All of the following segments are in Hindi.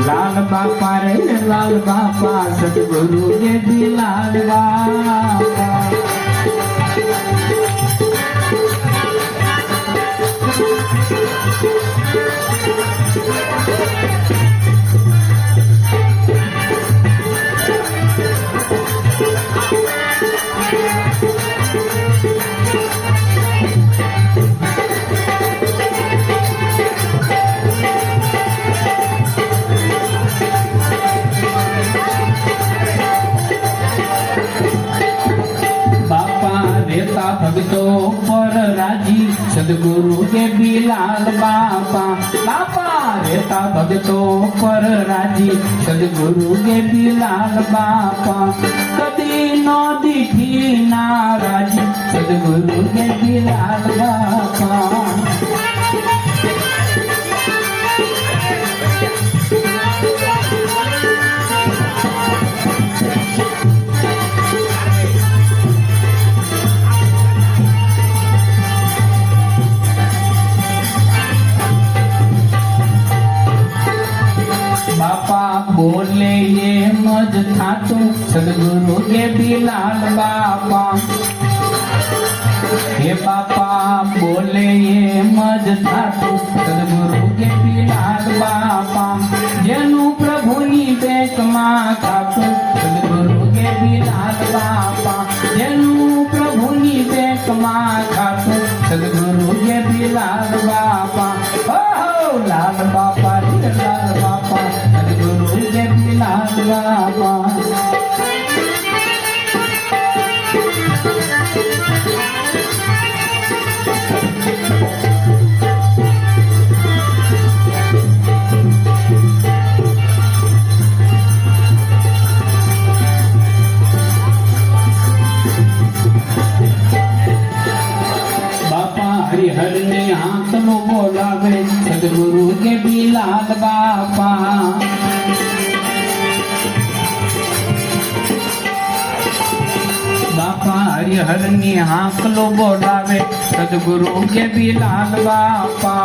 लाल बापा रे लाल बापा सदगुरु के भी लाल बापा। भक्तों पर राजी सदगुरु के भी लाल बापा। बापा रहता भक्तों पर राजी सदगुरु के भी लाल बापा। कदी न दिखी नाराजी सदगुरु के भी लाल बापा। बोले ये मज थातू सदगुरु के भी लाल बापा। हे बापा बोले ये मज थातू सदगुरु के भी लाल बापा। जेनु प्रभु नी बेक मां खातू सदगुरु के भी लाल बापा। जेनु प्रभु नी बेक मां खातू सदगुरु के भी लाल बापा। ओ लाल बापा रे लाल बापा सदगुरु के भी लाल बापा। हरिहर ने हाथ लो बोलावे सदगुरु के भी लाल बापा। बापा हरिहर ने हाथ लो बोलावे सदगुरु के भी लाल बापा।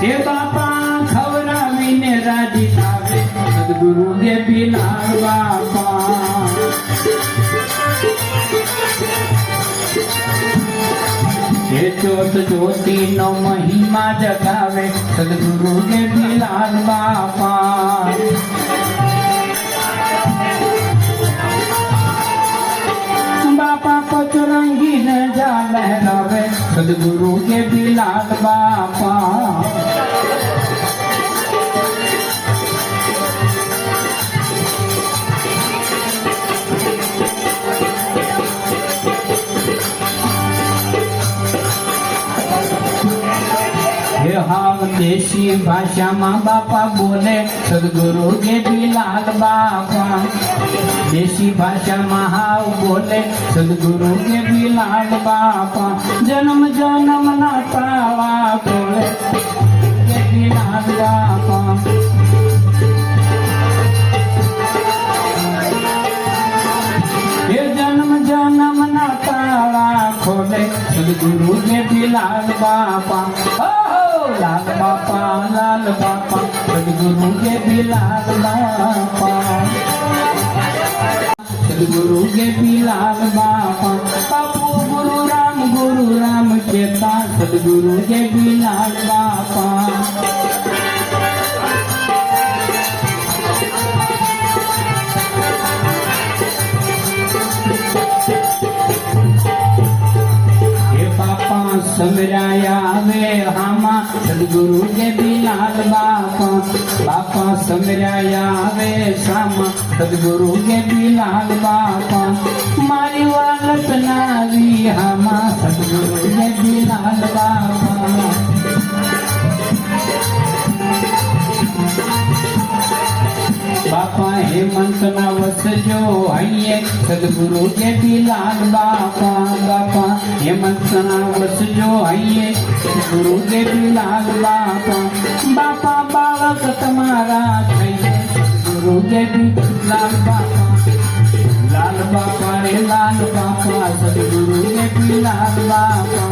हे बापा खवरावी ने राजी थावे सदगुरु के भी लाल बापा। हे चोट ज्योति नो महिमा जगावे सदगुरु के भी लाल बापा। बापा को चुरंगी न जा लहरावे सदगुरु के भी लाल बापा। हाव देशी भाषा माँ बापा बोले सदगुरु के भी लाल बापा। देशी भाषा माँ हाव बोले सदगुरु के भी लाल बापा। जन्म जन्म ना पावा बोले के भी लाल बापा। ये जन्म जन्म ना पावा खोले सदगुरु के भी लाल बापा। लाल बापा सदगुरु के भी लाल बापा। सदगुरु के भी लाल बापा। बापू गुरु राम चेता सदगुरु के भी लाल बापा। समराया वे हामा सदगुरु के भी लाल बापा। बापा समराया वे श्यामा सदगुरु के भी लाल बापा। मारी वालत नावी हामा सदगुरु के भी लाल बापा। बापा हेमंत ना वस जो आइए सदगुरु के भी लाल बापा। बापा हेमंत ना वस जो आइए सदगुरु के भी लाल बापा। बापा बालक तुम्हारा चाहिए सदगुरु के भी लाल बापा। लाल બાપા રે લાલ બાપા સદગુરુ ગેપીનાથ બાપા